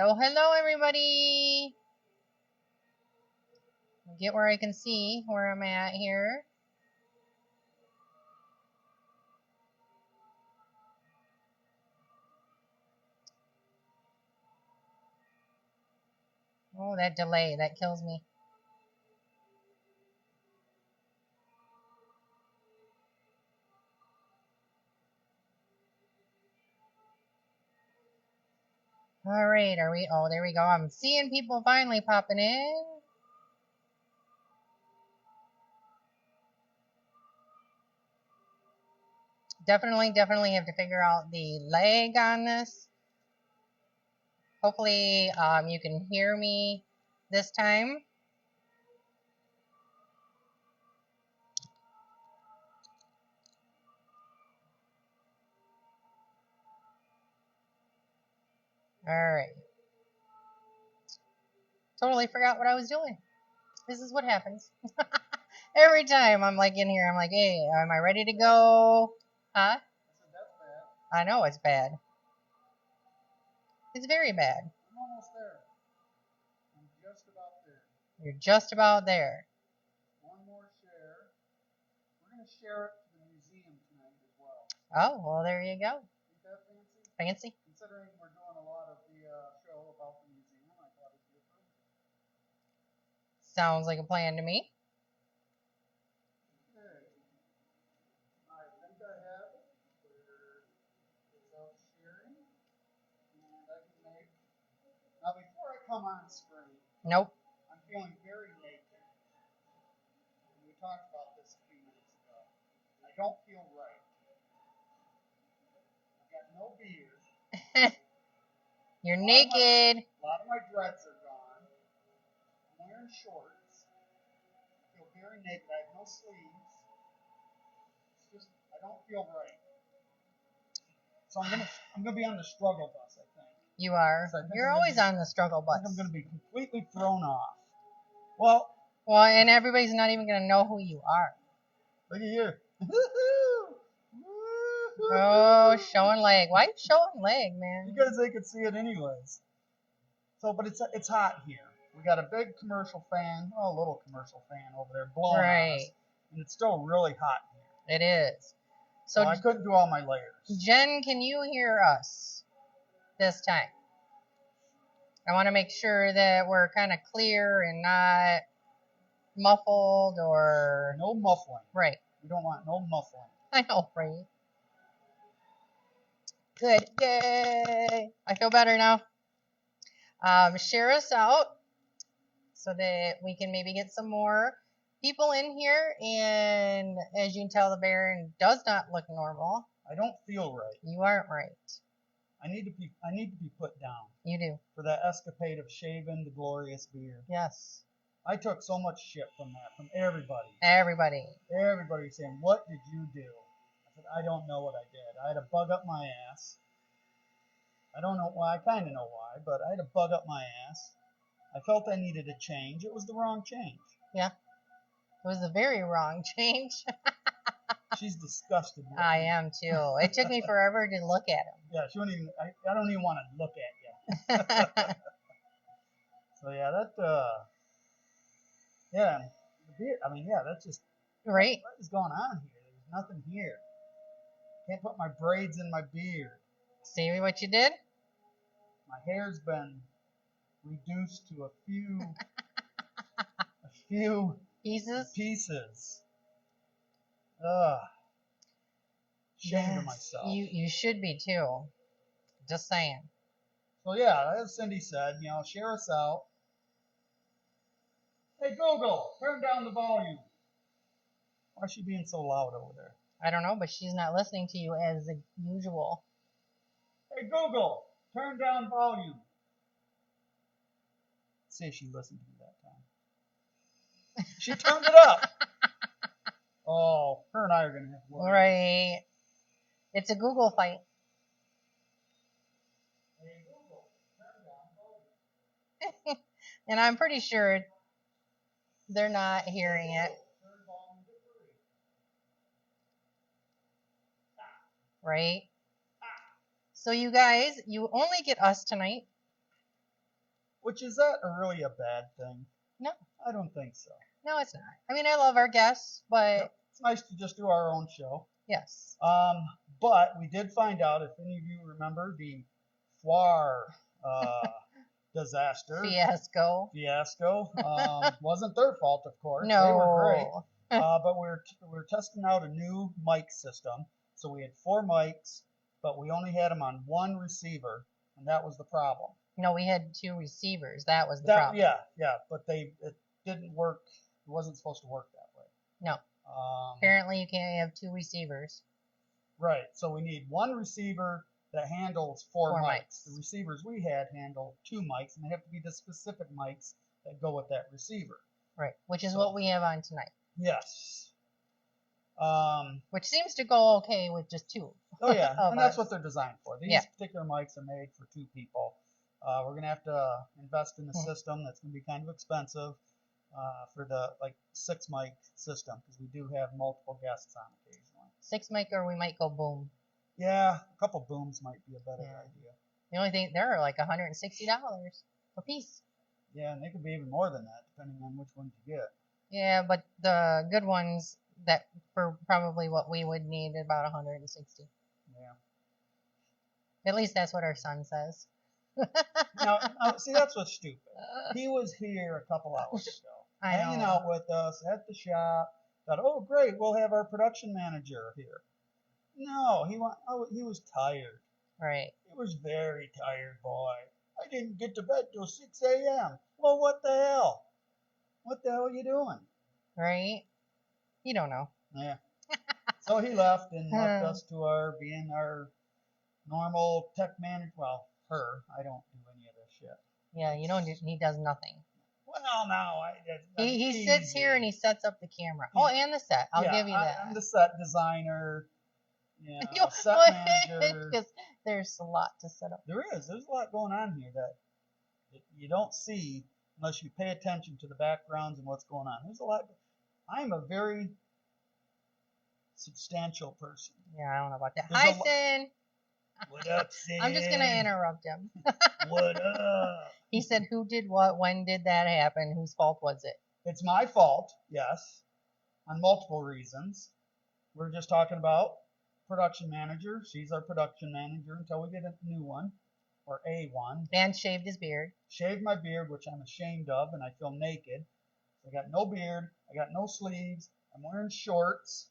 Hello, hello, everybody. Get where I can see where I'm at here. Oh, that delay, that kills me. All right, are we? Oh, there we go. I'm seeing people finally popping in. Definitely have to figure out the lag on this. Hopefully, you can hear me this time. All right. Totally forgot what I was doing. This is what happens. Every time I'm like in here, I'm like, hey, am I ready to go? Huh? I know it's bad. It's very bad. I'm almost there. I'm just about there. You're just about there. One more share. We're going to share it to the museum tonight as well. Oh, well, there you go. Ain't that fancy? Fancy. Considering we're doing a lot of the show about the museum, I thought it'd be appropriate. Sounds like a plan to me. Okay. I think I have it. Without sharing. And I can make. Now, before I come on screen, Nope. I'm feeling very naked. And we talked about this a few minutes ago. I don't feel right. I've got no beard. You're naked. A lot of my dreads are gone. I'm wearing shorts. I feel very naked. I have no sleeves. It's just I don't feel right. So I'm gonna be on the struggle bus, I think. You are. You're always on the struggle bus. I think I'm gonna be completely thrown off. Well, and everybody's not even gonna know who you are. Look at you. Oh, showing leg. Why you showing leg, man? Because they could see it anyways. So, but it's hot here. We got a big commercial fan, a little commercial fan over there blowing on us, and it's still really hot here. It is. So I couldn't do all my layers. Jen, can you hear us this time? I want to make sure that we're kind of clear and not muffled or... No muffling. Right. We don't want no muffling. I know, right? Good. Yay! I feel better now. Share us out so that we can maybe get some more people in here. And as you can tell, the Baron does not look normal. I don't feel right. You aren't right. I need to be put down. You do. For that escapade of shaving the glorious beard. Yes. I took so much shit from that, from everybody. Everybody saying, what did you do? I said, I don't know what I did. I had a bug up my ass. I don't know why. I kind of know why, but I had a bug up my ass. I felt I needed a change. It was the wrong change. Yeah. It was the very wrong change. She's disgusted with me. I am too. It took me forever to look at him. Yeah, she wouldn't even. I don't even want to look at you. So yeah, yeah, the beard. I mean, yeah, that's just right. What is going on here? There's nothing here. Can't put my braids in my beard. See what you did? My hair's been reduced to a few pieces. Ugh. Ashamed of myself. You should be too. Just saying. So yeah, as Cindy said, share us out. Hey Google, turn down the volume. Why is she being so loud over there? I don't know, but she's not listening to you as usual. Hey Google, turn down volume. Let's see if she listened to me that time. She turned it up. Oh, her and I are going to have to work. Right. It's a Google fight. Hey Google, turn down volume. And I'm pretty sure they're not hearing it. Right? So you guys, you only get us tonight. Which is that really a bad thing? No, I don't think so. no, it's not. I mean, I love our guests, but Yep. It's nice to just do our own show. yes. But we did find out, if any of you remember the Foire disaster, Fiasco. wasn't their fault, of course. They were great. No. But we're testing out a new mic system. So we had 4 mics, but we only had them on one receiver, and that was the problem. No, we had 2 receivers. That was the problem. Yeah, but it didn't work. It wasn't supposed to work that way. No. Apparently, you can't have 2 receivers. Right. So we need one receiver that handles 4 mics. The receivers we had handle 2 mics, and they have to be the specific mics that go with that receiver. Right. Which is what we have on tonight. Yes. Which seems to go okay with just 2. Oh yeah, and that's what they're designed for. These particular mics are made for 2 people. We're gonna have to invest in a system that's gonna be kind of expensive for the 6 mic system, because we do have multiple guests on occasionally. 6 mic, or we might go boom. Yeah, a couple booms might be a better idea. The only thing, they're like $160 a piece. Yeah, and they could be even more than that depending on which ones you get. Yeah, but the good ones, that for probably what we would need, about 160. Yeah. At least that's what our son says. now, see, that's what's stupid. He was here a couple hours ago, hanging out with us at the shop. Thought, oh great, we'll have our production manager here. No, he was tired. Right. He was very tired, boy. I didn't get to bed till 6 a.m. Well, what the hell? What the hell are you doing? Right. You don't know. Yeah. So he left and left us to being our normal tech manager. Well, her. I don't do any of this shit. Yeah, you don't. He does nothing. Well, no, he sits here and he sets up the camera. Oh, and the set. I'll give you that. I'm the set designer. Yeah, set manager. Because there's a lot to set up. There is. There's a lot going on here that you don't see unless you pay attention to the backgrounds and what's going on. There's a lot. I'm a very substantial person. Yeah, I don't know about that. Hi, Sin. What up, Sin? I'm just going to interrupt him. What up? He said, who did what? When did that happen? Whose fault was it? It's my fault, yes, on multiple reasons. We're just talking about production manager. She's our production manager until we get a new one, or a one. And shaved his beard. Shaved my beard, which I'm ashamed of, and I feel naked. I got no beard. I got no sleeves. I'm wearing shorts.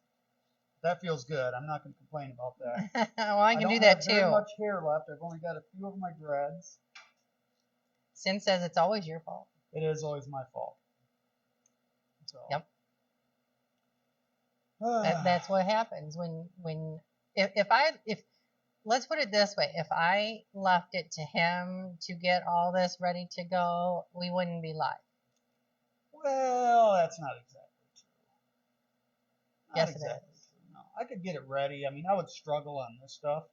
That feels good. I'm not going to complain about that. Well, I can do that too. I don't have very much hair left. I've only got a few of my dreads. Sin says it's always your fault. It is always my fault. So. Yep. That's what happens if let's put it this way, if I left it to him to get all this ready to go, we wouldn't be live. Well, that's not exactly true. Yes, it is. True. No, I could get it ready. I mean, I would struggle on this stuff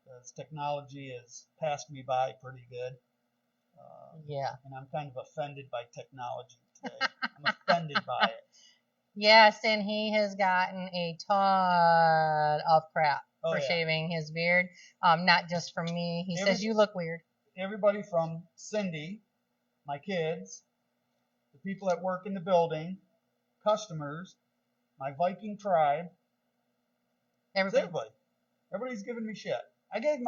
because technology has passed me by pretty good. Yeah. And I'm kind of offended by technology today. I'm offended by it. Yes, and he has gotten a ton of crap for shaving his beard. Not just from me. He says you look weird. Everybody from Cindy, my kids, the people that work in the building, customers, my Viking tribe. Everybody. Everybody's giving me shit. I gave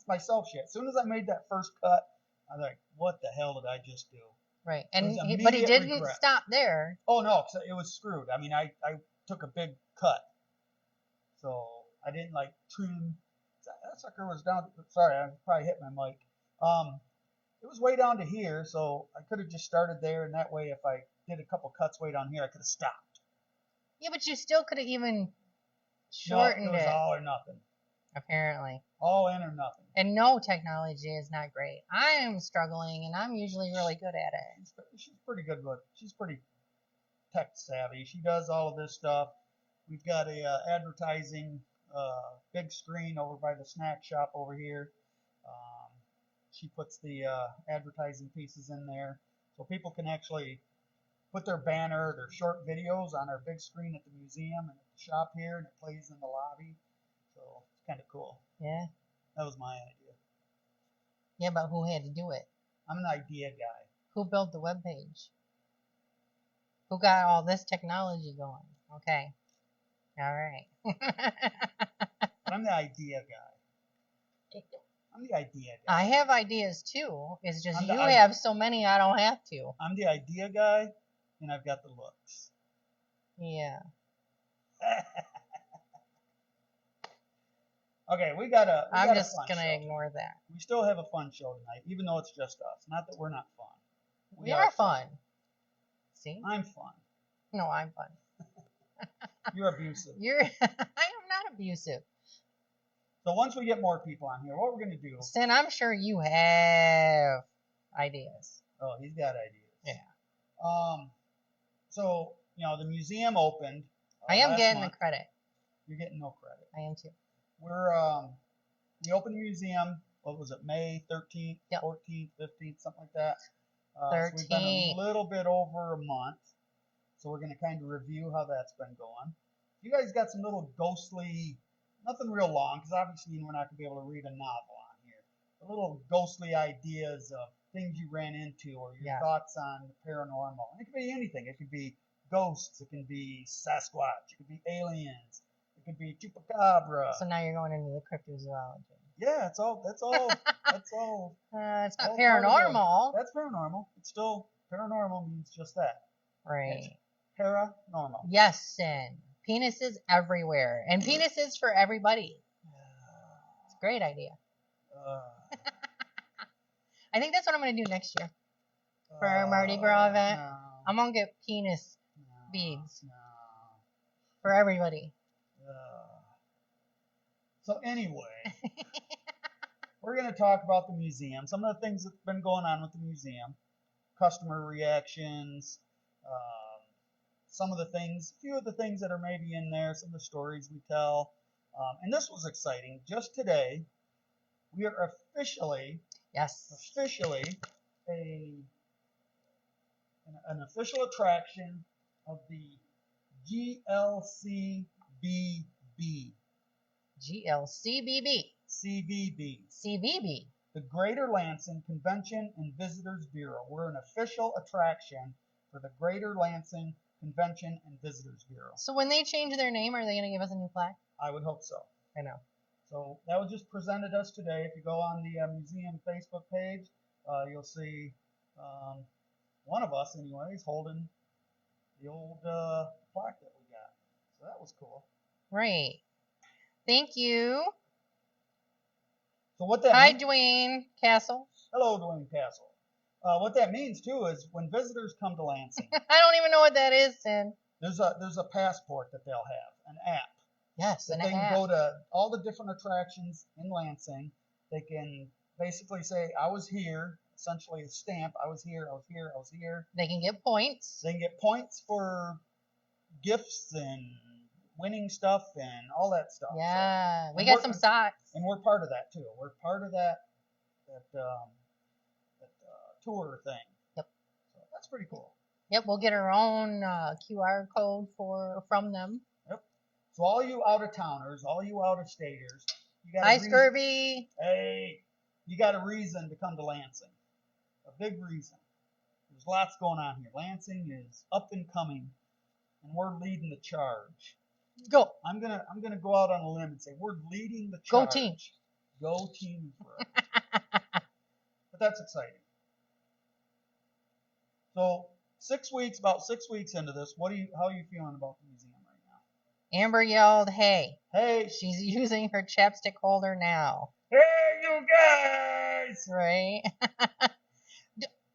myself shit. As soon as I made that first cut, I was like, what the hell did I just do? Right, but he didn't stop there. Oh, no, because it was screwed. I mean, I took a big cut. So I didn't, trim. That sucker was down. Sorry, I probably hit my mic. It was way down to here, so I could have just started there, and that way if I did a couple cuts way down here, I could have stopped. Yeah, but you still could have even shortened it. No, it was all or nothing. Apparently. All in or nothing. And no, technology is not great. I am struggling, and I'm usually really good at it. She's pretty good with it. She's pretty tech savvy. She does all of this stuff. We've got a advertising big screen over by the snack shop over here. She puts the advertising pieces in there so people can actually put their banner, their short videos on our big screen at the museum and at the shop here, and it plays in the lobby. So it's kind of cool. Yeah. That was my idea. Yeah, but who had to do it? I'm an idea guy. Who built the web page? Who got all this technology going? Okay. All right. But I'm the idea guy. I'm the idea guy. I have ideas too. It's just I'm you have so many I don't have to. I'm the idea guy, and I've got the looks. Yeah. Okay, we got a I'm just fun gonna show. ignore that. We still have a fun show tonight, even though it's just us. Not that we're not fun. We are fun. See? I'm fun. No, I'm fun. You're abusive. I am not abusive. So once we get more people on here, what we're gonna do? Sin, I'm sure you have ideas. Oh, he's got ideas. Yeah. So the museum opened. I am last getting month. the credit. You're getting no credit. I am too. We opened the museum. What was it? May 13th, Yep. 14th, 15th, something like that. 13th. So we've been a little bit over a month. So we're going to kind of review how that's been going. You guys got some little ghostly, nothing real long, because obviously we're not going to be able to read a novel on here. The little ghostly ideas of things you ran into or your thoughts on the paranormal. And it could be anything. It could be ghosts. It can be Sasquatch. It could be aliens. It could be chupacabra. So now you're going into the cryptozoology. Yeah, that's all. That's all. It's not all paranormal. That's paranormal. It's still paranormal means just that. Right. It's paranormal. Yes, Sin. Penises everywhere. And penises for everybody. It's a great idea. I think that's what I'm going to do next year. For our Mardi Gras event. No, I'm going to get penis beads. No. For everybody. So anyway, we're going to talk about the museum. Some of the things that's been going on with the museum. Customer reactions. Some of the things, a few of the things that are maybe in there. Some of the stories we tell. And this was exciting. Just today, we are officially an official attraction of the GLCBB. GLCBB. CBB. The Greater Lansing Convention and Visitors Bureau. We're an official attraction for the Greater Lansing Convention and Visitors Bureau. So when they change their name, are they going to give us a new plaque? I would hope so. I know. So that was just presented us today. If you go on the museum Facebook page, you'll see one of us, anyways, holding the old plaque that we got. So that was cool. Right. Thank you. So what that Hi, means, Dwayne Castle. hello, Dwayne Castle. What that means too is when visitors come to Lansing, I don't even know what that is, Sin. there's a passport that they'll have, an app. Yes, That an they can app. go to all the different attractions in Lansing. They can basically say, I was here, essentially a stamp, I was here, I was here, I was here. They can get points. They can get points for gifts and winning stuff and all that stuff. Yeah, So, we and got we're- some socks. And we're part of that too. We're part of that tour thing. Yep. So that's pretty cool. Yep, we'll get our own QR code from them. Yep. So all you out of towners, all you out of staters, you got Hi, Scurvy. Hey, you got a reason to come to Lansing. A big reason. There's lots going on here. Lansing is up and coming, and we're leading the charge. Go. I'm gonna go out on a limb and say we're leading the Go charge. team. Go team. But that's exciting. So about 6 weeks into this, how are you feeling about the museum right now? Amber yelled, hey. Hey, She's using her chapstick holder now. hey, you guys! Right?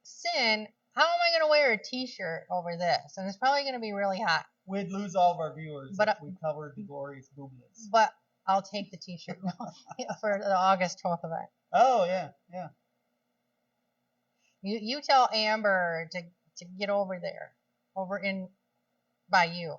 Sin, how am I going to wear a t-shirt over this? And it's probably going to be really hot. We'd lose all of our viewers But, if we covered the glorious boobless. But I'll take the t-shirt for the August 12th event. Oh, yeah, yeah. You tell Amber to get over there. Over in by you.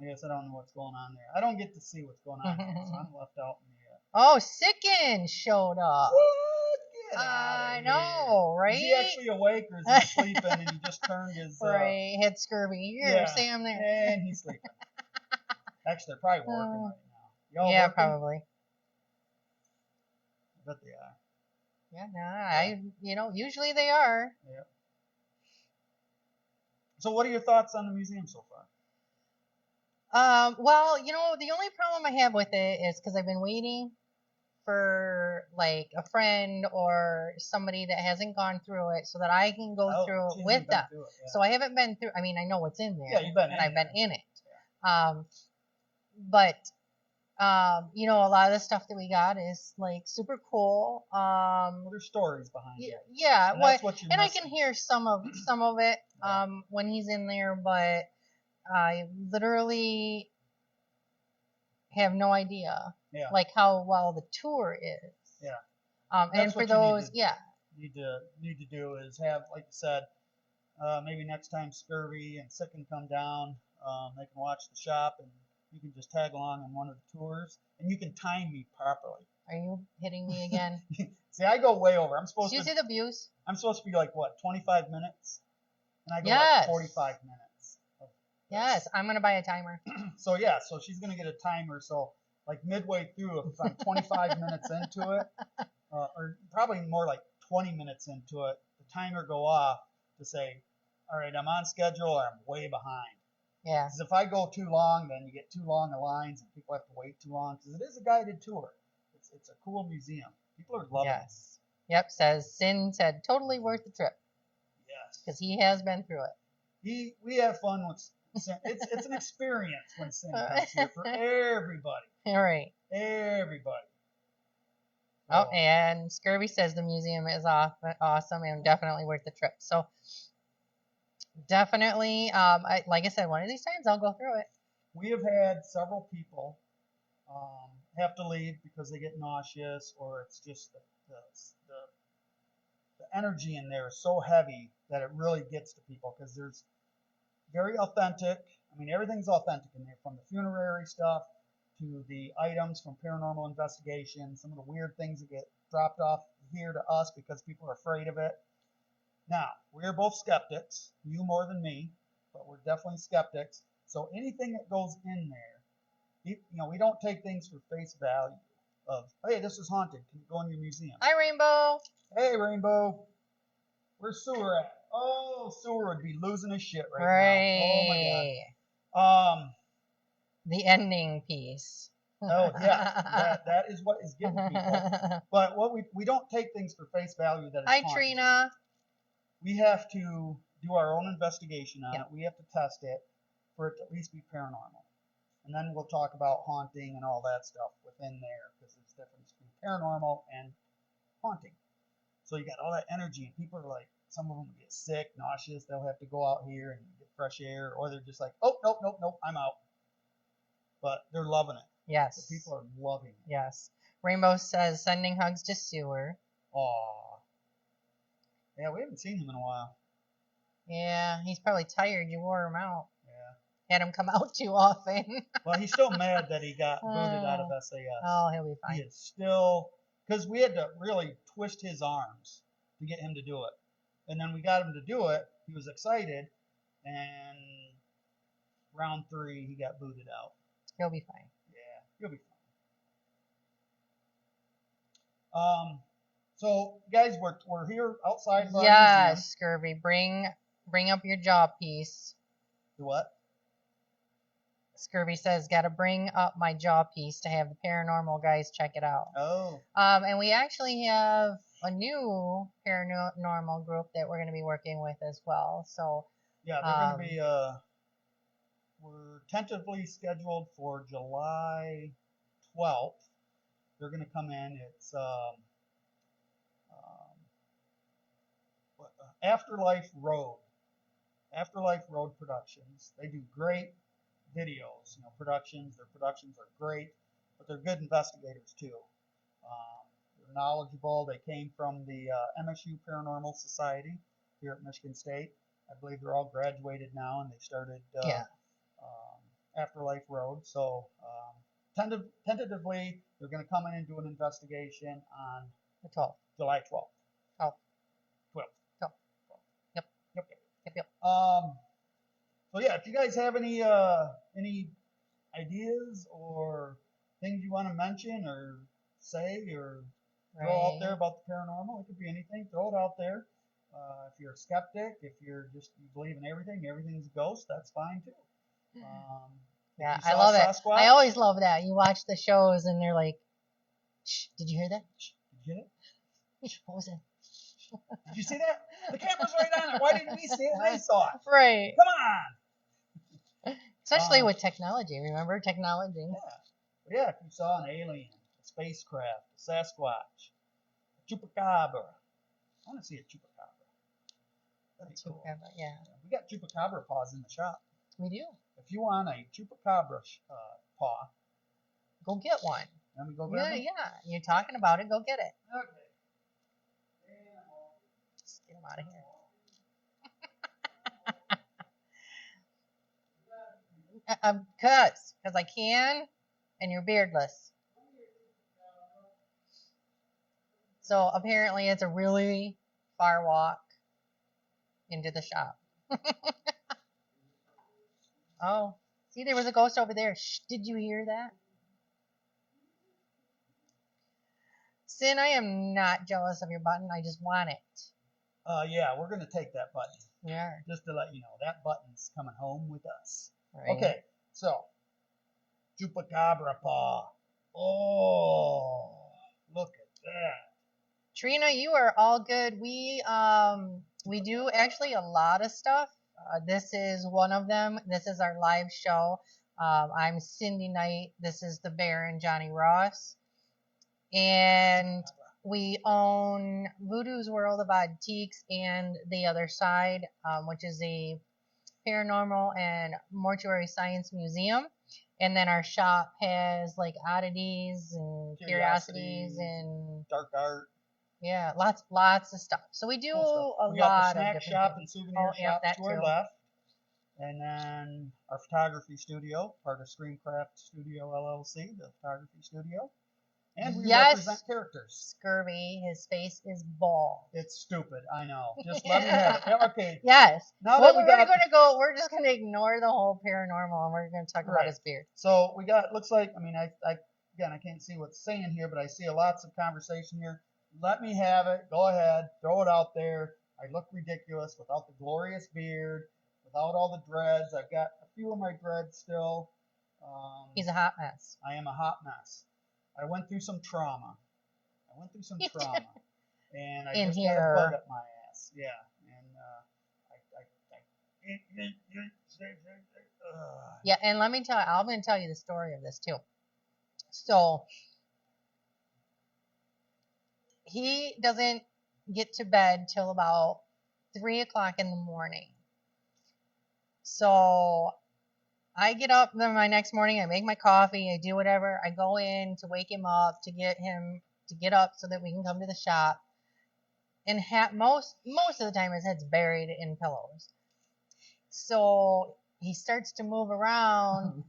I guess I don't know what's going on there. I don't get to see what's going on here, so I'm left out in the... Oh, Sicken showed up. What? Get I outta know, here. right? Is he actually awake or is he sleeping and he just turned his... Right, head scurvy. Here, yeah, Sam there. and he's sleeping. Actually, they're probably working right now. Y'all Yeah, working? probably. I bet they are. Yeah, no, usually they are. Yeah. So what are your thoughts on the museum so far? Well, the only problem I have with it is because I've been waiting for like a friend or somebody that hasn't gone through it so that I can go through she it hasn't with been them. through it, yeah. So I haven't been through. I mean, I know what's in there. Yeah, you've been and in I've been there. in it. But a lot of the stuff that we got is like super cool. Well, there's stories behind it. Yeah, And that's what you're and I missing. can hear some of it Yeah. when he's in there, but I literally have no idea Yeah. like how well the tour is. Yeah. And That's for what you those, need to do is have, like you said, maybe next time Scurvy and Sick can come down, they can watch the shop and you can just tag along on one of the tours and you can time me properly. Are you hitting me again? See, I go way over. Did you see the views? I'm supposed to be like what, 25 minutes, and I go Yes. like 45 minutes. Yes, I'm gonna buy a timer. So yeah, so she's gonna get a timer. So like midway through, if I'm 25 minutes into it, or probably more like 20 minutes into it, the timer go off to say, all right, I'm on schedule or I'm way behind. Yeah. Because if I go too long, then you get too long of lines and people have to wait too long. Because it is a guided tour. It's a cool museum. People are loving it. Yep, Sin said totally worth the trip. Yes. Because he has been through it. We have fun with Sin. It's an experience when Sin comes here for everybody. All right. Everybody. Oh, and Scurvy says the museum is awesome and definitely worth the trip. So definitely, like I said, one of these times I'll go through it. We have had several people have to leave because they get nauseous, or it's just the energy in there is so heavy that it really gets to people, because there's very authentic. I mean, everything's authentic in there, from the funerary stuff to the items from Paranormal Investigation, some of the weird things that get dropped off here to us because people are afraid of it. Now, we're both skeptics, you more than me, but we're definitely skeptics. So anything that goes in there, we don't take things for face value of, hey, this is haunted, can you go in your museum? Hi, Rainbow. Hey, Rainbow. Where's Sewer at? Oh, Sewer would be losing his shit right now. Oh, my God. The ending piece. Oh, yeah. That is what is getting people. But what we don't take things for face value that it's Hi, haunted. Trina. We have to do our own investigation on it. We have to test it for it to at least be paranormal. And then we'll talk about haunting and all that stuff within there, because there's a difference between paranormal and haunting. So you got all that energy, and people are like, some of them get sick, nauseous. They'll have to go out here and get fresh air, or they're just like, oh, nope, I'm out. But they're loving it. Yes. The people are loving it. Yes. Rainbow says sending hugs to Sewer. Aw. Yeah, we haven't seen him in a while. Yeah, he's probably tired. You wore him out. Yeah. Had him come out too often. Well, he's still mad that he got booted out of SAS. Oh, he'll be fine. He is still, because we had to really twist his arms to get him to do it. And then we got him to do it. He was excited. And round 3, he got booted out. He'll be fine. Yeah, he'll be fine. So, guys, we're here outside. Yes, Scurvy. Bring up your jaw piece. The what? Scurvy says, got to bring up my jaw piece to have the paranormal guys check it out. Oh. And we actually have a new paranormal group that we're going to be working with as well. So yeah, they're going to be we're tentatively scheduled for July 12th. They're going to come in. It's Afterlife Road. Afterlife Road Productions. They do great videos, productions. Their productions are great, but they're good investigators too. They're knowledgeable. They came from the MSU Paranormal Society here at Michigan State. I believe they're all graduated now, and they started Afterlife Road. So tentatively, they're going to come in and do an investigation on the 12th. July 12th. Oh. 12th. Yep. So yeah, if you guys have any ideas or things you want to mention or say or throw out Right. there about the paranormal. It could be anything. Throw it out there. If you're a skeptic, if you believe in everything, everything's a ghost, that's fine too. If Yeah, you I saw love it. Sasquatch, I always love that. You watch the shows and they're like, Shh, did you hear that? Shh, did you get it? What was it? Did you see that? The camera's right on it. Why didn't we see it? They saw it. Right. Come on. Especially with technology. Remember technology? Yeah. But yeah, if you saw an alien, a spacecraft, a Sasquatch, a chupacabra. I want to see a chupacabra. That'd be cool. Chupacabra, yeah. We got chupacabra paws in the shop. We do. If you want a chupacabra paw, Go get one. let me go grab Yeah, it. yeah. You're talking about it. Go get it. Okay. Just get him out of here. Because I can, and you're beardless. So apparently it's a really far walk into the shop. Oh, see, there was a ghost over there. Shh, did you hear that? Sin, I am not jealous of your button. I just want it. Yeah, we're gonna take that button. Yeah. Just to let you know, that button's coming home with us. Right. Okay, so chupacabra paw. Oh, look at that. Trina, you are all good. We do actually a lot of stuff. This is one of them. This is our live show. I'm Cindy Knight. This is the Baron Johnny Ross, and we own Voodoo's World of Antiques and The Other Side, which is a paranormal and mortuary science museum. And then our shop has like oddities and curiosities and dark art. yeah, lots of stuff. So we do Cool stuff. a We got the lot of snack different shop and things. souvenir Oh, yeah, shop that to our too. left. And then our photography studio, part of Screencraft Studio LLC, the photography studio. And we Yes. represent characters. Scurvy, his face is bald. It's stupid, I know. Just let me have it. Yeah, okay. Yes. Now Well, that we we're got, gonna go. We're just gonna ignore the whole paranormal, and we're gonna talk about Right. his beard. so we got, looks like, I mean, I again, I can't see what's saying here, but I see lots of conversation here. Let me have it. Go ahead. Throw it out there. I look ridiculous without the glorious beard, without all the dreads. I've got a few of my dreads still. He's a hot mess. I am a hot mess. I went through some trauma. And I In just here. got a bug up my ass. Yeah. And Yeah, and let me tell you, I'm gonna tell you the story of this too. So he doesn't get to bed till about 3 o'clock in the morning. So I get up then my next morning, I make my coffee, I do whatever, I go in to wake him up to get him to get up so that we can come to the shop. And most of the time his head's buried in pillows. So he starts to move around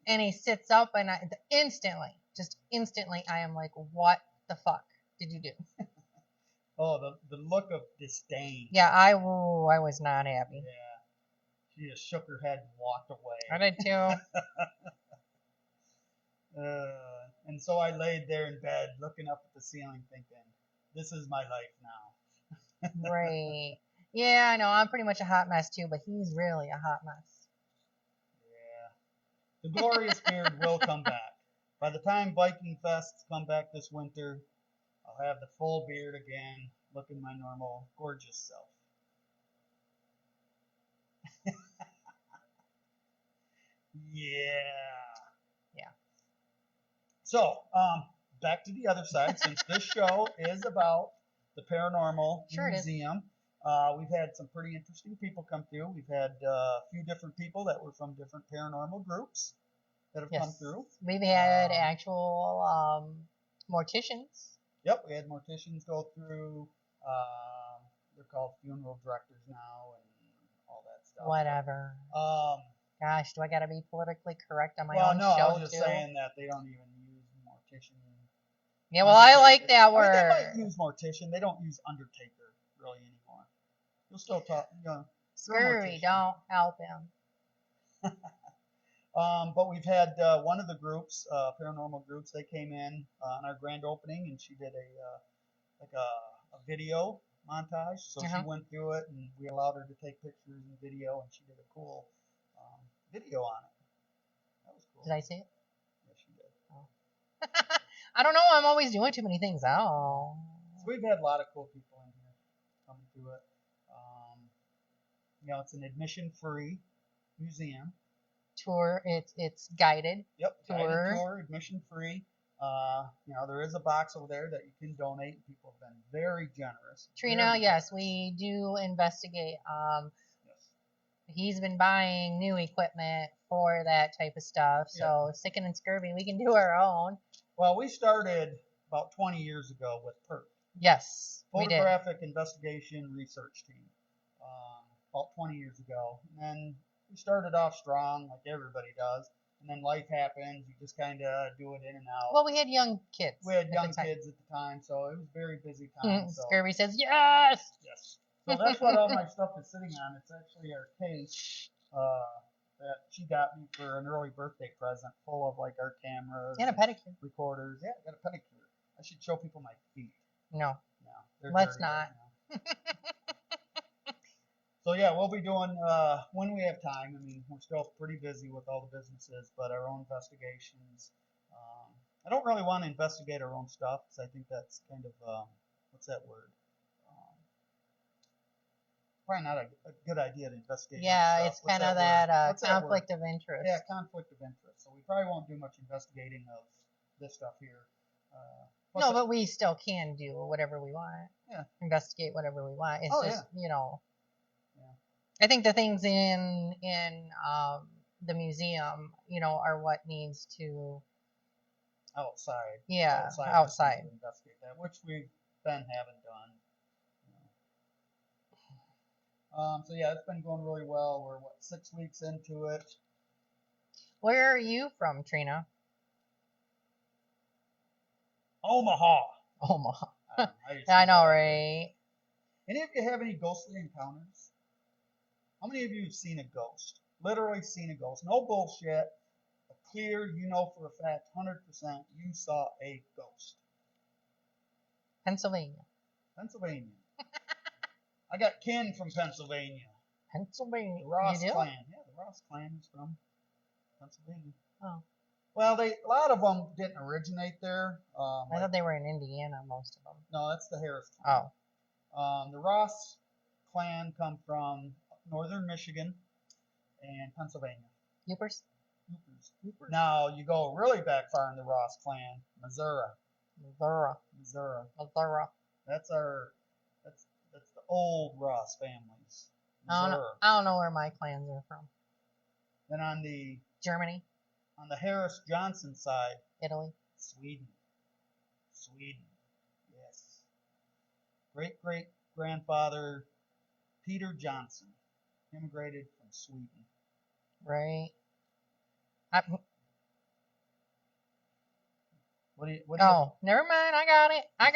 and he sits up and instantly I am like, what the fuck did you do? Oh, the look of disdain. Yeah, I was not happy. Yeah. She just shook her head and walked away. I did too. And so I laid there in bed looking up at the ceiling thinking, this is my life now. Right. Yeah, I know. I'm pretty much a hot mess too, but he's really a hot mess. Yeah. The glorious beard will come back. By the time Viking Fests come back this winter, I'll have the full beard again, looking my normal, gorgeous self. Yeah. So, back to the other side, since this show is about the paranormal museum. We've had some pretty interesting people come through. We've had a few different people that were from different paranormal groups that have come through. We've had actual morticians. Yep, we had morticians go through. They're called funeral directors now and all that stuff. Whatever. Gosh, do I got to be politically correct on my own show? I was just too? saying that they don't even use mortician. Yeah, well, I like that word. I mean, they might use mortician. They don't use undertaker really anymore. You'll still talk. Scurvy, don't help him. But we've had one of the groups, paranormal groups, they came in on our grand opening, and she did a video montage. So Uh-huh. she went through it, and we allowed her to take pictures and video, and she did a cool video on it. That was cool. Did I see it? Yes, she did. Oh. I don't know. I'm always doing too many things. Oh. So we've had a lot of cool people in here coming through it. It's an admission-free museum. Tour. It's guided. Yep, Tour. guided tour, admission-free. There is a box over there that you can donate. People have been very generous. Trina, Very yes, generous. we do investigate. Yes. He's been buying new equipment for that type of stuff. So Sickin' and Scurvy, we can do our own. Well, we started about 20 years ago with PERT. Yes, we did. Photographic Investigation Research Team. About 20 years ago. And then we started off strong, like everybody does. And then life happens. You just kind of do it in and out. Well, we had young kids. We had young kids at the time, so it was a very busy time. So. Scurvy says, yes! Yes. So that's what all my stuff is sitting on. It's actually our case that she got me for an early birthday present, full of like our cameras. And a pedicure. Recorders. Yeah, I got a pedicure. I should show people my feet. No. No. Let's not. So yeah, we'll be doing when we have time. I mean, we're still pretty busy with all the businesses, but our own investigations. I don't really want to investigate our own stuff because I think that's kind of what's that word? Probably not a good idea to investigate. Yeah, it's kind of that conflict of interest. Yeah, conflict of interest. So we probably won't do much investigating of this stuff here. No, but we still can do whatever we want. Yeah. Investigate whatever we want. It's just, Yeah. I think the things in the museum, are what needs to outside. Yeah, outside. To investigate that, which we've been having done. So yeah, it's been going really well. We're 6 weeks into it. Where are you from, Trina? Omaha. Omaha. I know, right? Any of you have any ghostly encounters? How many of you have seen a ghost? Literally seen a ghost. No bullshit. A clear, for a fact, 100% you saw a ghost. Pennsylvania. I got kin from Pennsylvania. Pennsylvania. The Ross clan. Yeah, the Ross clan is from Pennsylvania. Oh. Well, a lot of them didn't originate there. I thought they were in Indiana, most of them. No, that's the Harris clan. Oh. The Ross clan come from northern Michigan and Pennsylvania. Hoopers. Now, you go really back far in the Ross clan, Missouri. That's the old Ross families. I don't know where my clans are from. Then on the Germany. On the Harris Johnson side, Italy. Sweden. Yes. Great grandfather Peter Johnson immigrated from Sweden. Right. Never mind. I got it. I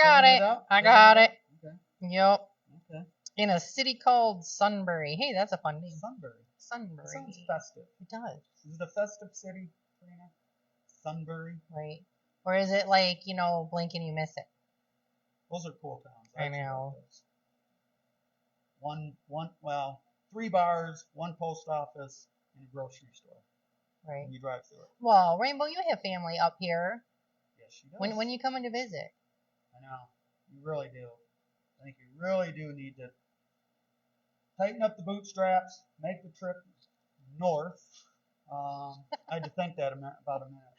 got it. Okay. Yep. Okay. In a city called Sunbury. Hey, that's a fun name. Sunbury. Sunbury. It sounds festive. It does. Is it a festive city? Sunbury. Right. Or is it like, blink and you miss it? Those are cool towns. I know. Well, 3 bars, 1 post office, and a grocery store. Right. And you drive through it. Well, Rainbow, you have family up here. Yes, she does. When you coming to visit? I know. You really do. I think you really do need to tighten up the bootstraps, make the trip north. I had to think that about a minute.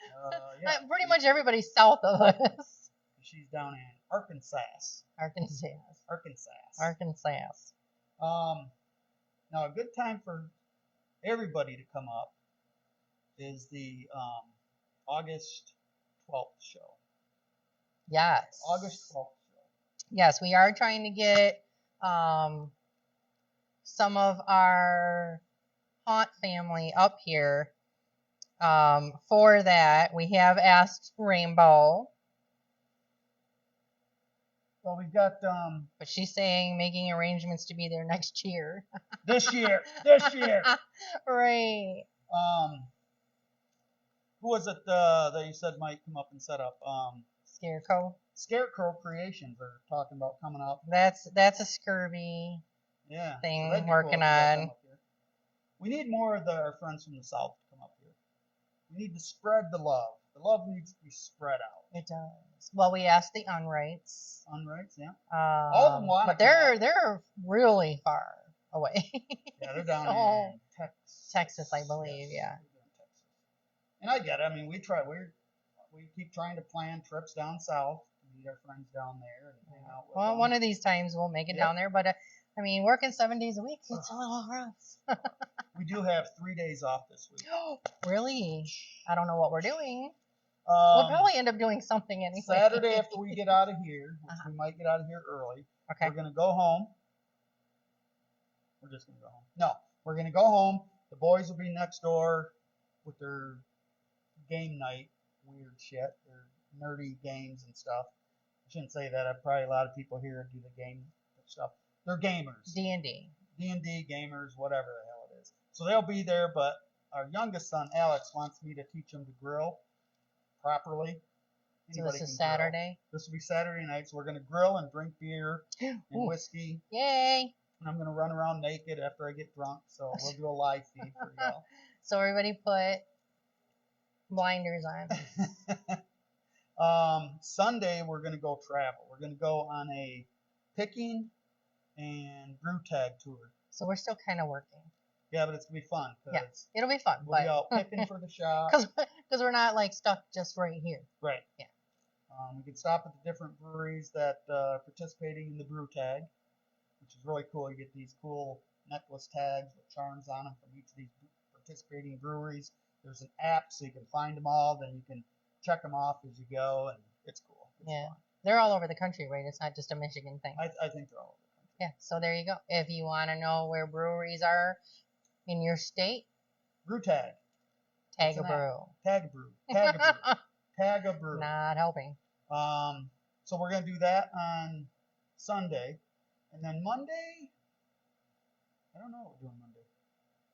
Yeah. Pretty much everybody's south of us. She's down in Arkansas. Now, a good time for everybody to come up is the August 12th show. Yes. August 12th show. Yes, we are trying to get some of our haunt family up here. For that, we have asked Rainbow. Well, we've got but she's saying making arrangements to be there next year. This year. Right. Who was it that you said might come up and set up? Scarecrow. Scarecrow Creations are talking about coming up. That's a scurvy Yeah. thing that'd be working cool if they on. come up here. We need more of our friends from the South to come up here. We need to spread the love. The love needs to be spread out. It does. Well, we asked the Unrights. Unrights, yeah. All of them want but to come they're really far away. Yeah, they're down So- in Texas. Texas, I believe, Yes, yeah. they're in Texas. And I get it. I mean, we keep trying to plan trips down south to meet our friends down there and hang out with Well, them. one of these times we'll make it Yep. down there, but I mean, working 7 days a week, it's a little rough. We do have 3 days off this week. Really? I don't know what we're doing. We'll probably end up doing something anyway. Saturday after we get out of here, which Uh-huh. we might get out of here early, Okay. we're gonna go home. We're just gonna go home. No, we're gonna go home. The boys will be next door with their game night, weird shit, their nerdy games and stuff. I shouldn't say that. Probably a lot of people here do the game stuff. They're gamers. D&D. D&D gamers, whatever the hell it is. So they'll be there, but our youngest son, Alex, wants me to teach him to grill properly. So Anybody this is can grill. Saturday. This will be Saturday night, so we're going to grill and drink beer and Ooh. whiskey. Yay! And I'm going to run around naked after I get drunk, so we'll do a live feed for y'all. So everybody put blinders on. Sunday, we're going to go travel. We're going to go on a picking and brew tag tour. So we're still kind of working. Yeah, but it's going to be fun because It'll be fun, we'll be out picking for the shop. because we're not like stuck just right here. Right. Yeah. We can stop at the different breweries that are participating in the brew tag, which is really cool. You get these cool necklace tags with charms on them from each of these participating breweries. There's an app so you can find them all. Then you can check them off as you go, and it's cool. It's Yeah. fun. They're all over the country, right? It's not just a Michigan thing. I think they're all over the country. Yeah. So there you go. If you want to know where breweries are in your state, Brew tag. tag It's a an brew. Tag a brew. Tag a brew. Tag a brew. Not helping. So we're gonna do that on Sunday, and then Monday. I don't know what we're doing Monday.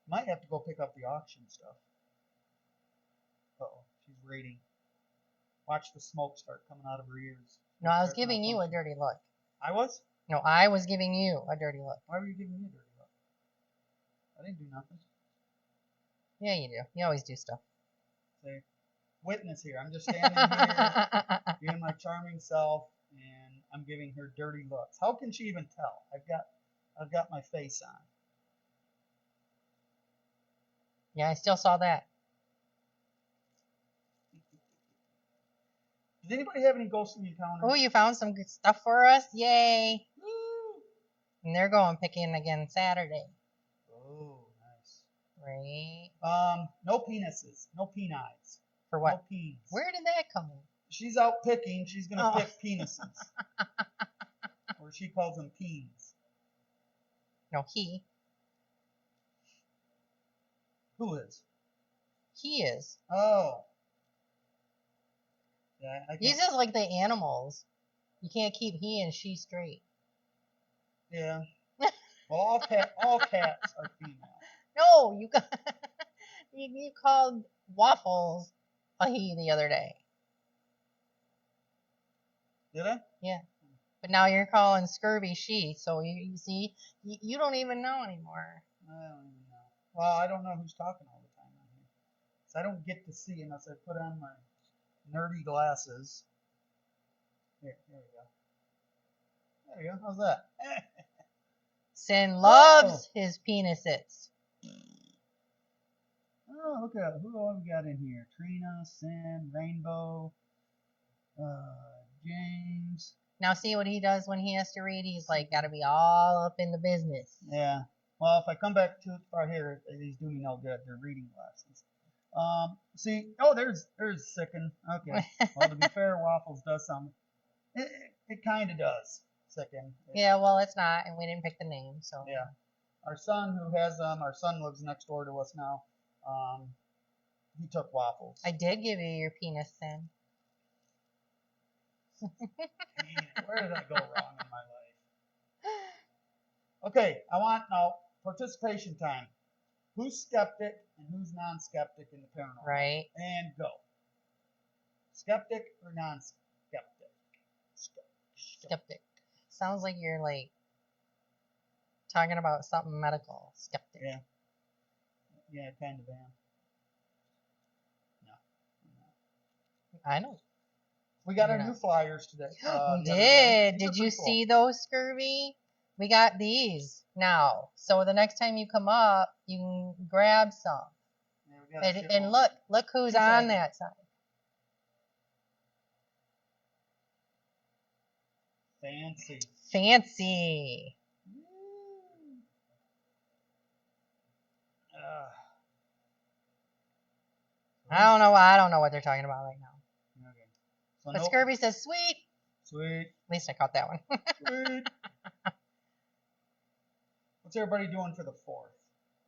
Might have to go pick up the auction stuff. Uh-oh, she's raiding. Watch the smoke start coming out of her ears. No, I was Start giving you a malfunctioning. dirty look. I was? No, I was giving you a dirty look. Why were you giving me a dirty look? I didn't do nothing. Yeah, you do. You always do stuff. Say, witness here. I'm just standing here, being my charming self, and I'm giving her dirty looks. How can she even tell? I've got my face on. Yeah, I still saw that. Does anybody have any ghostly encounters? Oh, you found some good stuff for us? Yay! Woo! And they're going picking again Saturday, Oh, nice. right? No penises. No penites. For what? No peens. Where did that come in? She's out picking. She's gonna Oh. pick penises. Or she calls them peens. No, he. Who is? He is. Oh. Yeah, I He's can't. just like the animals. You can't keep he and she straight. Yeah. Well, all cats are female. No, you got you called Waffles a he the other day. Did I? Yeah. But now you're calling Scurvy she, so you see, you don't even know anymore. I don't even know. Well, I don't know who's talking all the time on here. So I don't get to see unless I put on my nerdy glasses. There we go. There you go. How's that? Sin loves his penises. Oh, look at who all we got in here. Trina, Sin, Rainbow, James. Now see what he does when he has to read? He's like got to be all up in the business. Yeah. Well, if I come back too far here, these do me no good. They're reading glasses. See, oh, there's Sicken. Okay. Well, to be fair, Waffles does some. It kind of does. Sicken. Yeah, well, it's not, and we didn't pick the name, so. Yeah. Our son who has them, our son lives next door to us now. He took Waffles. I did give you your penis, Sin. Man, where did I go wrong in my life? Okay, I want now participation time. who's skeptic and who's non-skeptic in the paranormal. Right. And go. Skeptic or non-skeptic? Skeptic. Sounds like you're like talking about something medical. Skeptic. Yeah. Yeah, kind of am. No. I know. We got You're our not. new flyers today. We the other day. did. These are Did you pretty cool. see those, Scurvy? We got these now. So the next time you come up, you can grab some. Yeah, we got a And shitload. look who's Two on sides. that side. Fancy. Fancy. I don't know what they're talking about right now. Okay. So But no- Scurvy says sweet. Sweet. At least I caught that one. Sweet. What's everybody doing for the 4th?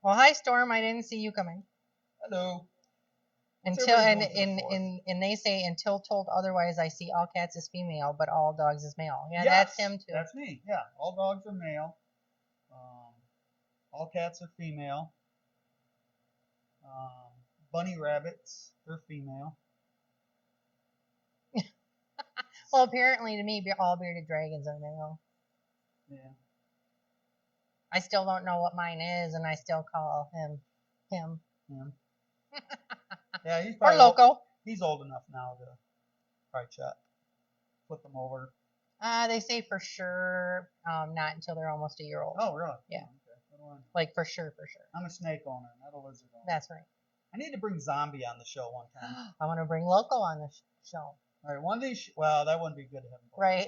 Well, hi Storm. I didn't see you coming. Hello. What's Until everybody doing for the 4th? and they say until told otherwise, I see all cats as female, but all dogs as male. Yeah, Yes, that's him too. That's me. Yeah, all dogs are male. All cats are female. Bunny rabbits, they're female. Well, apparently to me, all bearded dragons are male. Yeah. I still don't know what mine is, and I still call him. Him. Yeah, he's Or probably Loco. He's old enough now to probably check. Flip them over. They say for sure, not until they're almost a year old. Oh, really? Yeah. Okay. What do I know? Like for sure. I'm a snake owner, not a lizard owner. That's right. I need to bring Zombie on the show one time. I want to bring Loco on the show. All right, one of these. Well, that wouldn't be good to have him. Right.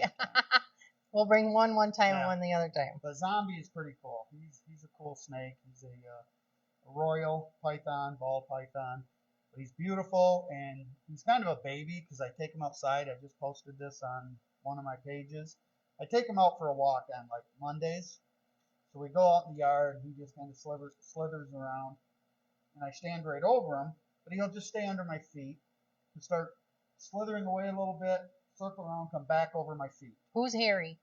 We'll bring one time Yeah. and one the other time. But Zombie is pretty cool. He's a cool snake. He's a royal python, ball python. But he's beautiful, and he's kind of a baby because I take him outside. I just posted this on one of my pages. I take him out for a walk on like Mondays. So we go out in the yard, and he just kind of slithers around, and I stand right over him, but he'll just stay under my feet and start slithering away a little bit, circle around, come back over my feet. Who's Harry?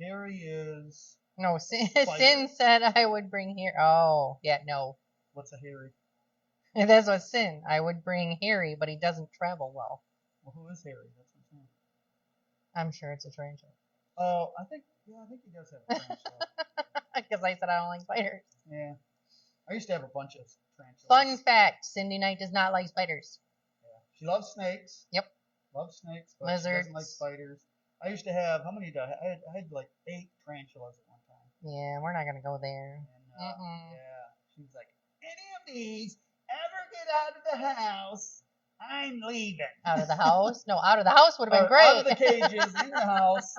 Harry is No, Sin Spider. said I would bring here. Oh, yeah, no. What's a Harry? That's what Sin. I would bring Harry, but he doesn't travel well. Well, who is Harry? That's what I'm saying. I'm sure it's a tarantula. Oh, I think he does have a tarantula. Because I said I don't like spiders. Yeah. I used to have a bunch of tarantulas. Fun fact: Cindy Knight does not like spiders. Yeah. She loves snakes. Yep. Loves snakes, but she doesn't like Lizards. spiders. I used to have, how many did I have? I had like 8 tarantulas at one time. Yeah, we're not gonna go there. And, yeah. She was like, any of these ever get out of the house, I'm leaving. Out of the house? No, out of the house would have been great. Out of the cages, in the house.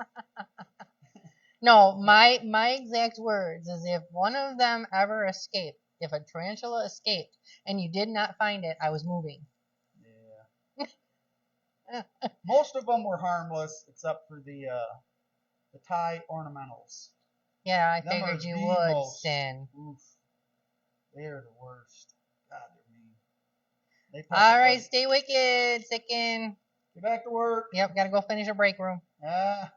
No, my exact words is if one of them ever escaped, if a tarantula escaped and you did not find it, I was moving. Yeah. Most of them were harmless, except for the Thai ornamentals. Yeah, I Them are figured you the would, most- Sin. Oof. They are the worst. God, they're mean. They pop All a right, fight. stay wicked, Sickin. Get back to work. Yep, gotta go finish our break room. Ah.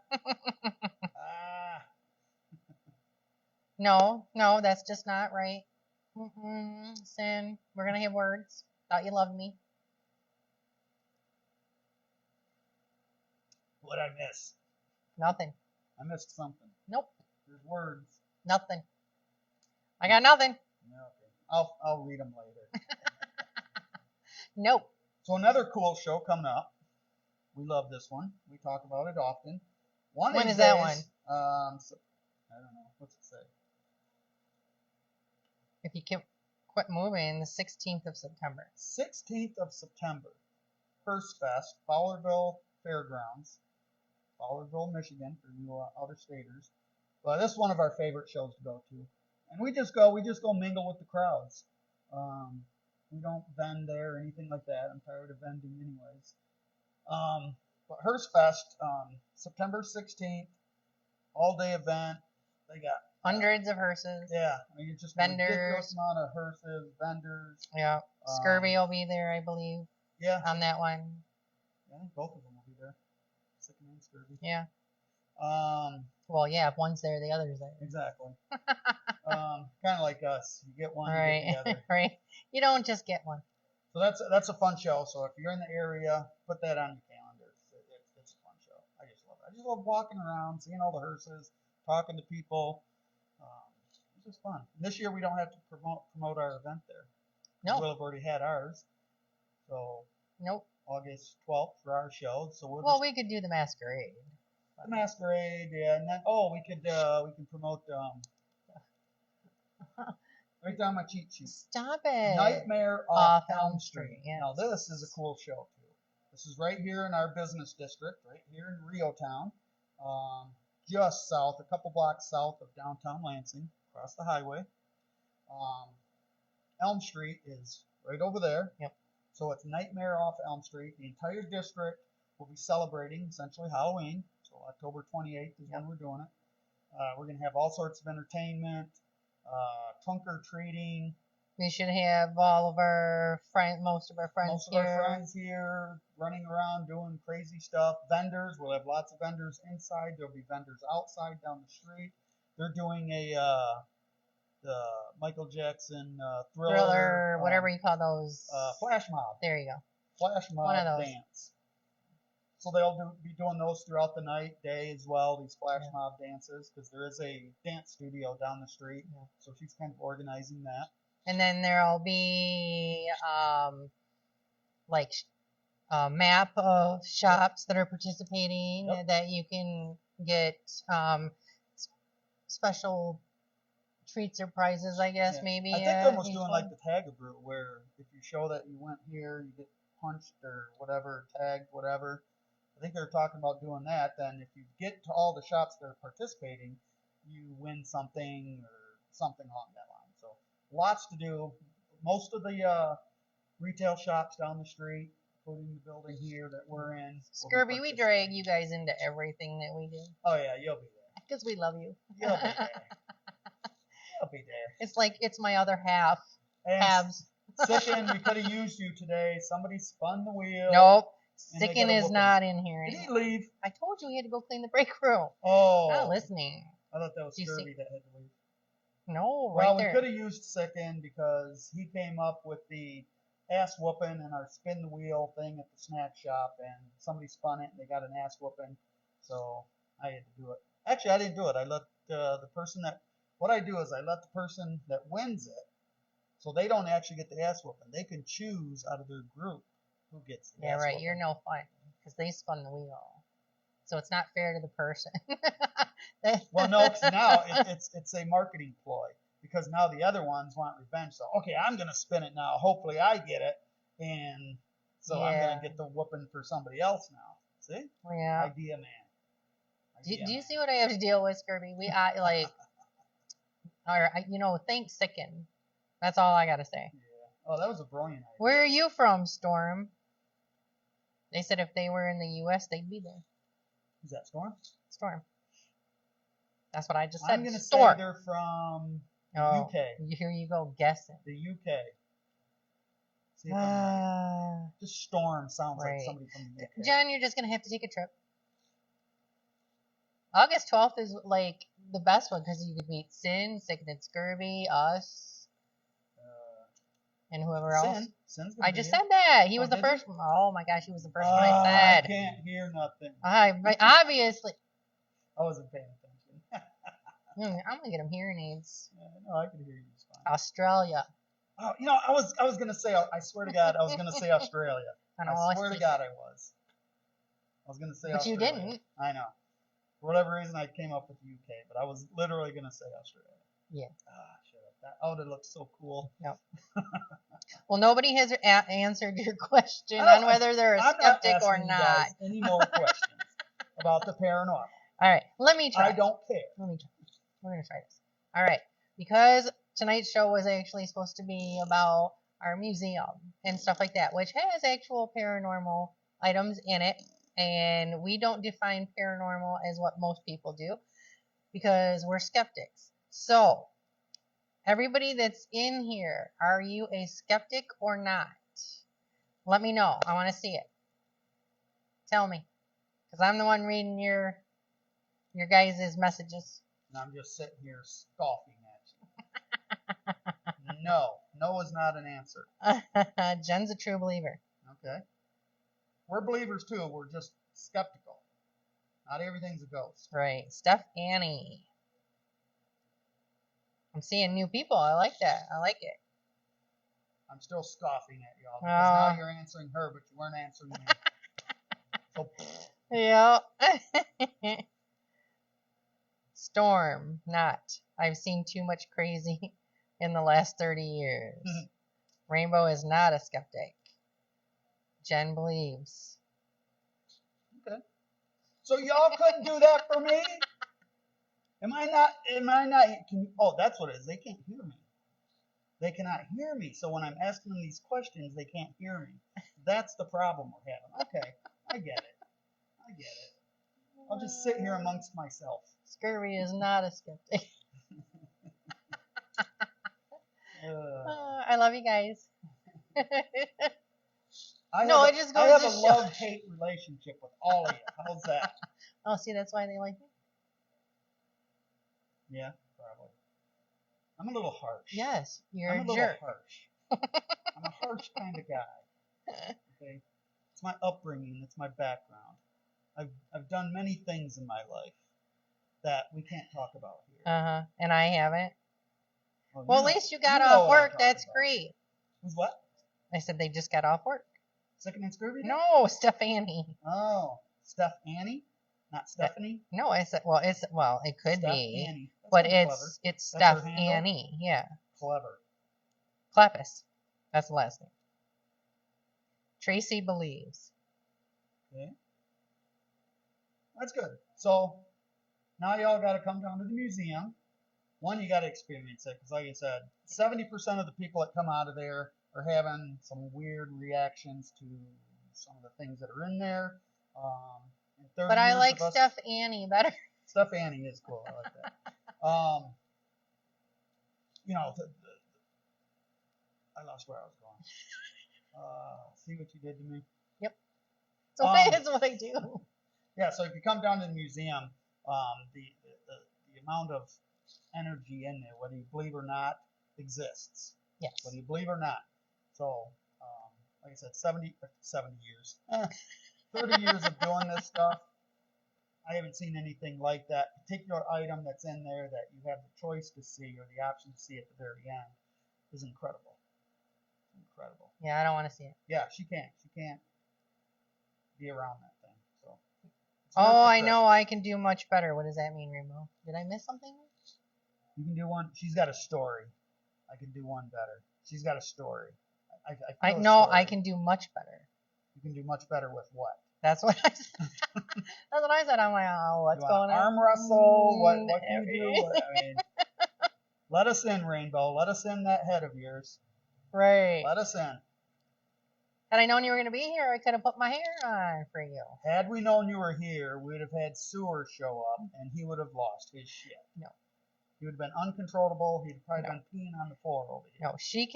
No, that's just not right. Sin, we're gonna have words. Thought you loved me. What'd I miss? Nothing. I missed something. Nope. There's words. Nothing. I got nothing. Yeah, okay. I'll read them later. Nope. So another cool show coming up. We love this one. We talk about it often. One When of is these that days, one? I don't know. What's it say? If you quit moving, the 16th of September. 16th of September. Hearst Fest, Fowlerville Fairgrounds, Fowlerville, Michigan, for you out-of-staters. But this is one of our favorite shows to go to. And we just go mingle with the crowds. We don't vend there or anything like that. I'm tired of vending anyways. But Hearst Fest, September 16th, all-day event. They got Hundreds of hearses. yeah, I mean, it's just a Vendors. ridiculous amount of hearses, vendors. Yeah. Scurvy will be there, I believe, Yeah, on that one. I think both of them will be there. Sick and Scurvy. Yeah. Well, yeah, if one's there, the other's there. Exactly. Kind of like us. You get one, you Right, get the other. right. You don't just get one. So that's a fun show. So if you're in the area, put that on your calendar. It's a fun show. I just love it. I just love walking around, seeing all the hearses, talking to people. It's just fun. And this year we don't have to promote our event there. No. We'll have already had ours. So Nope. August 12th for our show. So Well, we could do the masquerade. the masquerade, yeah, and then we can promote right down my cheat sheet. Stop it. Nightmare Off off Elm Elm Street, Street. yes. Now this is a cool show too. This is right here in our business district, right here in Rio Town, just south, a couple blocks south of downtown Lansing, across the highway. Elm Street is right over there. Yep. So it's Nightmare off Elm Street. The entire district will be celebrating essentially Halloween. So October 28th is when we're doing it. We're going to have all sorts of entertainment, trunk or treating. We should have all of our friends, most of our friends Most of here. our friends here running around doing crazy stuff. Vendors, we'll have lots of vendors inside. There'll be vendors outside down the street. They're doing the Michael Jackson Thriller, whatever you call those. flash mob. There you go. Flash One of mob those. dance. So they'll be doing those throughout the night, day as well, these flash Yeah. mob dances, because there is a dance studio down the street. Yeah. So she's kind of organizing that. And then there'll be like a map of shops that are participating Yep. that you can get special treats or prizes, I guess, Yeah. maybe. I think they're almost each doing one. like the Tag-a-Brew, where if you show that you went here, you get punched or whatever, tagged, whatever. I think they're talking about doing that. Then if you get to all the shops that are participating, you win something or something along that line. So lots to do. Most of the retail shops down the street, including the building here that we're in. will be Scurvy, we drag participating. you guys into everything that we do Oh yeah, you'll be there. because we love you. You'll be there. You'll be there. It's like it's my other half. And Halves. Sicken, we could have used you today. Somebody spun the wheel. Nope. And they Sicken got a is whooping. not in here Did he anymore. leave? I told you he had to go clean the break room. Oh. Not listening. I thought that was Do you see- Scurvy that had to leave. No, Well, right we there. could have used Sicken because he came up with the ass whooping and our spin the wheel thing at the snack shop, and somebody spun it and they got an ass whooping, so I had to do it. Actually, I didn't do it. I let the person that. What I do is I let the person that wins it, so they don't actually get the ass whooping. They can choose out of their group who gets the Yeah, ass right. whooping. You're no fun because they spun the wheel, so it's not fair to the person. Well, no, 'cause now it's a marketing ploy because now the other ones want revenge. So okay, I'm gonna spin it now. Hopefully I get it, and so I'm Yeah. gonna get the whooping for somebody else now. See, Yeah. idea man. Do Idea you man. see what I have to deal with, Scurvy? Like, or thanks, Sicken. That's all I gotta say. Yeah. Oh, that was a brilliant idea. Where are you from, Storm? They said if they were in the U.S., they'd be there. Is that Storm? Storm. That's what I just said. I'm gonna Storm. say they're from the Oh, UK. Here you go, guessing. The UK. See if I'm right. Ah. Just Storm sounds Right. like somebody from the UK. John, you're just gonna have to take a trip. August 12th is like the best one because you could meet Sin, Sickness Scurvy, us, and whoever else. Sin's gonna I be just here. said that. He Oh, was the did you? first one. Oh my gosh, he was the first one I I said. can't hear nothing. Obviously. I wasn't paying attention. I'm gonna get him hearing aids. No, I could hear you just fine. Australia. Oh, I was gonna say. I swear to God, I was gonna say Australia. I know. I swear to God, I was. I was gonna say But you Australia. didn't. I know. For whatever reason, I came up with UK, but I was literally gonna say Australia. Yeah. Shut up. That would have looked so cool. Yep. Well, nobody has answered your question I don't- on whether they're a I'm skeptic not or asking you not. guys any more questions about the paranormal. All right, let me try. I don't care. Let me try. We're gonna try this. All right, because tonight's show was actually supposed to be about our museum and stuff like that, which has actual paranormal items in it, and we don't define paranormal as what most people do because we're skeptics. So, everybody that's in here, are you a skeptic or not? Let me know. I want to see it. Tell me, because I'm the one reading your your guys' messages. And I'm just sitting here scoffing at you. No is not an answer. Jen's a true believer. Okay. We're believers too. We're just skeptical. Not everything's a ghost. Right. Steph Annie. I'm seeing new people. I like that. I like it. I'm still scoffing at y'all because Oh. now you're answering her, but you weren't answering me. So, Yeah. Storm, not. I've seen too much crazy in the last 30 years. Rainbow is not a skeptic. Jen believes. okay. So y'all couldn't do that for me? Am I not? Oh, that's what it is. They can't hear me. They cannot hear me. So when I'm asking them these questions, they can't hear me. That's the problem we're having. Okay, I get it. I'll just sit here amongst myself. Scurvy is not a skeptic. I love you guys. I just I goes have to a show. love-hate relationship with all of you. How's that? Oh, see, that's why they like me. Yeah, probably. I'm a little harsh. Yes, you're I'm a a little jerk. harsh. I'm a harsh kind of guy. Okay, it's my upbringing. It's my background. I've done many things in my life that we can't talk about here. And I haven't. Well, Well, you at know- least you got you know off what I'm work. talking That's about. great. Who's what? I said they just got off work. Second and Scurvy? Day? No, Stephanie. Oh, Steph Annie, not Stephanie. No, I said it could Steph be, Annie. That's but kinda it's That's her Steph handle? Annie. Yeah, clever. Clappus. That's the last name. Tracy believes. Okay, that's good. So now y'all got to come down to the museum. One, you got to experience it because, like I said, 70% of the people that come out of there are having some weird reactions to some of the things that are in there. In 30 But I years like of us- Steph Annie better. Steph Annie is cool. I like that. You know, I lost where I was going. See what you did to me? Yep. So that's what I do. Yeah, so if you come down to the museum, the amount of energy in there, whether you believe or not, exists. Yes. Whether you believe or not. So, like I said, 70 years. 30 years of doing this stuff. I haven't seen anything like that particular item that's in there that you have the choice to see or the option to see at the very end is incredible. Incredible. Yeah, I don't want to see it. Yeah, she can't be around that thing. So. Oh, I know. I can do much better. What does that mean, Rainbow? Did I miss something? You can do one. She's got a story. I can do one better. She's got a story. I feel a know story. I can do much better. You can do much better with what? That's what I said. That's what I said. I'm like, oh, what's You going want on? arm wrestle? What can you do? I mean, let us in, Rainbow. Let us in that head of yours. Right. Let us in. Had I known you were going to be here, I could have put my hair on for you. Had we known you were here, we'd have had Sewer show up, and he would have lost his shit. No. He would have been uncontrollable. He'd probably been peeing on the floor over here. No, she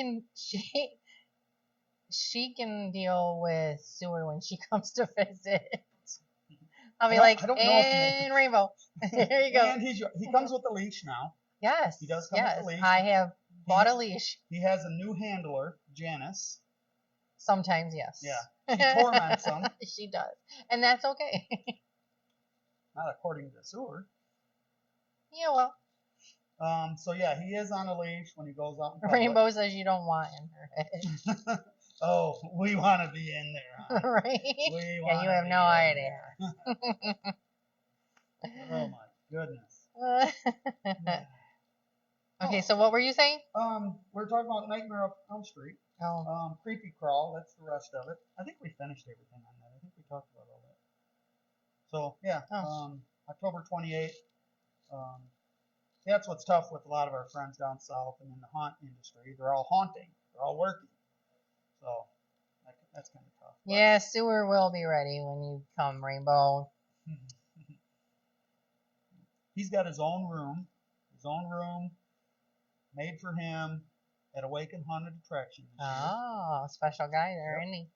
can deal with Sewer when she comes to visit. I'll be like, I don't know and Rainbow. Here you go. And he comes with a leash now. Yes. He does come with a leash. I have bought a leash. He has a new handler, Janice. Sometimes, yes. Yeah. She torments him. She does. And that's okay. Not according to Sewer. Yeah, well. So yeah, he is on a leash when he goes out in public. Rainbow says you don't want in her head. Oh, we want to be in there, huh? Right? Yeah, you have no idea. Oh my goodness. Okay, so what were you saying? We're talking about Nightmare on Elm Street. Oh. Creepy Crawl, that's the rest of it. I think we finished everything on that. I think we talked about all that. So yeah, October 28th. That's what's tough with a lot of our friends down south and in the haunt industry. They're all haunting. They're all working. So that's kind of tough. But Yeah, Sewer will be ready when you come, Rainbow. he's got his own room made for him at Awaken Haunted Attractions. Oh, special guy there, Yep. isn't he?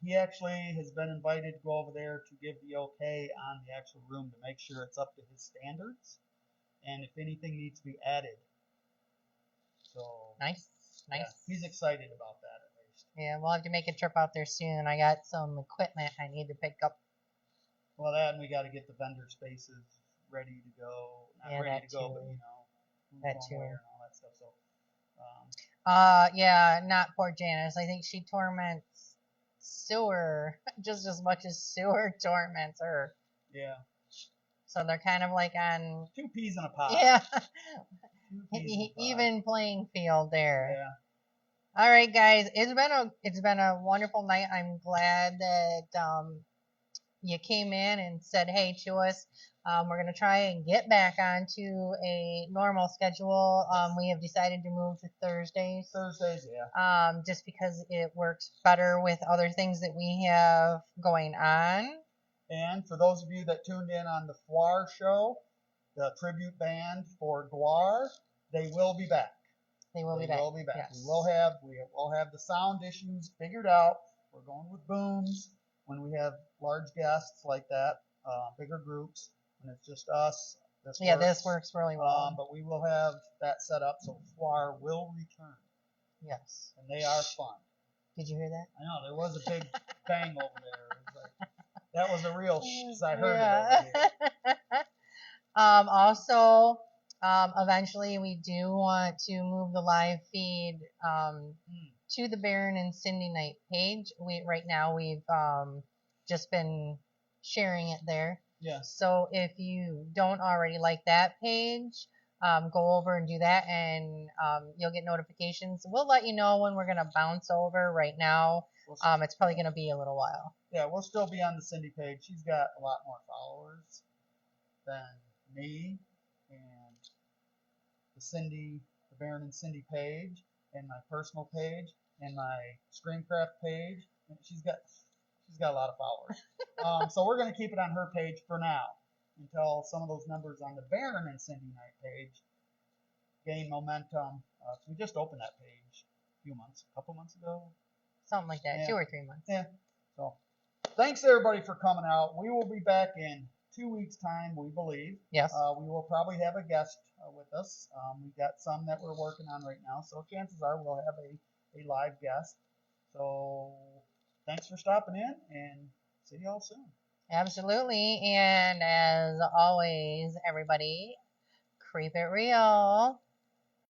He actually has been invited to go over there to give the okay on the actual room to make sure it's up to his standards, and if anything needs to be added. So Nice. yeah, he's excited about that at least. Yeah, we'll have to make a trip out there soon. I got some equipment I need to pick up. Well, that, and we got to get the vendor spaces ready to go. Not Yeah, ready that to go, too. but you know, who's That going too. where and all that stuff. So, Yeah, not poor Janice. I think she torments Sewer just as much as Sewer torments her. yeah, So they're kind of like on, two peas in a pod. yeah, Two peas in a pod. even playing field there. Yeah. All right, guys, it's been a wonderful night. I'm glad that you came in and said hey to us. We're going to try and get back onto a normal schedule. We have decided to move to Thursdays. Thursdays, yeah. Just because it works better with other things that we have going on. And for those of you that tuned in on the Foire show, the tribute band for Guar, they will be back. They will be back. Yes. We will have the sound issues figured out. We're going with booms when we have large guests like that, bigger groups. When it's just us, this works really well. But we will have that set up so Foire will return. Yes. And they are fun. Did you hear that? I know, there was a big bang over there. It was like, that was a real because I heard it over here. Also, eventually we do want to move the live feed to the Baron and Cindy Night page. Right now we've just been sharing it there. Yeah. So if you don't already like that page, go over and do that, and you'll get notifications. We'll let you know when we're gonna bounce over. Right now, it's probably gonna be a little while. Yeah, we'll still be on the Cindy page. She's got a lot more followers than me, and the Baron and Cindy page, and my personal page, and my Screamcraft page. She's got a lot of followers. So we're going to keep it on her page for now until some of those numbers on the Baron and Cindy Night page gain momentum. So we just opened that page a couple months ago. Something like that, yeah. 2 or 3 months. Yeah. So thanks everybody for coming out. We will be back in 2 weeks' time, we believe. Yes. We will probably have a guest with us. We've got some that we're working on right now, so chances are we'll have a live guest. So thanks for stopping in, and see y'all soon. Absolutely. And as always, everybody, creep it real.